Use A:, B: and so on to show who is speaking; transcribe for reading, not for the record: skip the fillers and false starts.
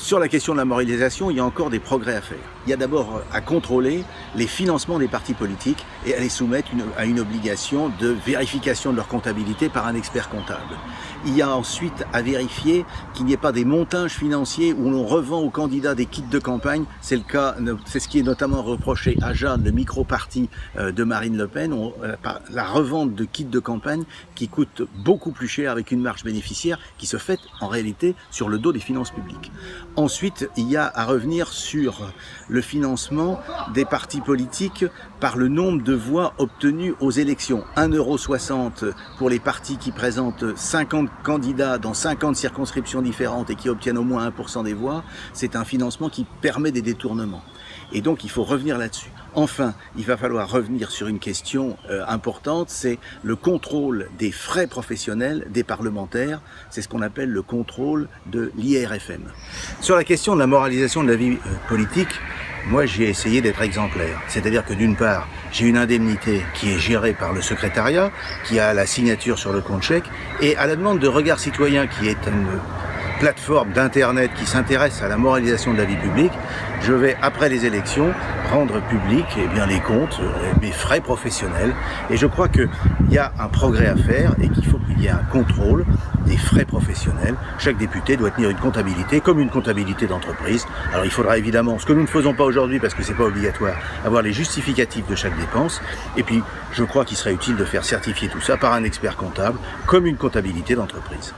A: Sur la question de la moralisation, il y a encore des progrès à faire. Il y a d'abord à contrôler les financements des partis politiques et à les soumettre à une obligation de vérification de leur comptabilité par un expert comptable. Il y a ensuite à vérifier qu'il n'y ait pas des montages financiers où l'on revend aux candidats des kits de campagne. C'est le cas, c'est ce qui est notamment reproché à Jeanne, le micro-parti de Marine Le Pen, la revente de kits de campagne qui coûte beaucoup plus cher avec une marge bénéficiaire qui se fait en réalité sur le dos des finances publiques. Ensuite, il y a à revenir sur le financement des partis politiques par le nombre de voix obtenues aux élections. 1,60 € pour les partis qui présentent 50 candidats dans 50 circonscriptions différentes et qui obtiennent au moins 1% des voix, c'est un financement qui permet des détournements. Et donc il faut revenir là-dessus. Enfin, il va falloir revenir sur une question importante, c'est le contrôle des frais professionnels des parlementaires. C'est ce qu'on appelle le contrôle de l'IRFM. Sur la question de la moralisation de la vie politique, moi j'ai essayé d'être exemplaire. C'est-à-dire que d'une part, j'ai une indemnité qui est gérée par le secrétariat, qui a la signature sur le compte chèque, et à la demande de Regard Citoyen, qui est une plateforme d'internet qui s'intéresse à la moralisation de la vie publique, je vais, après les élections, rendre public les comptes, mes frais professionnels. Et je crois qu'il y a un progrès à faire et qu'il faut qu'il y ait un contrôle des frais professionnels. Chaque député doit tenir une comptabilité, comme une comptabilité d'entreprise. Alors il faudra évidemment, ce que nous ne faisons pas aujourd'hui parce que c'est pas obligatoire, avoir les justificatifs de chaque dépense. Et puis, je crois qu'il serait utile de faire certifier tout ça par un expert comptable, comme une comptabilité d'entreprise.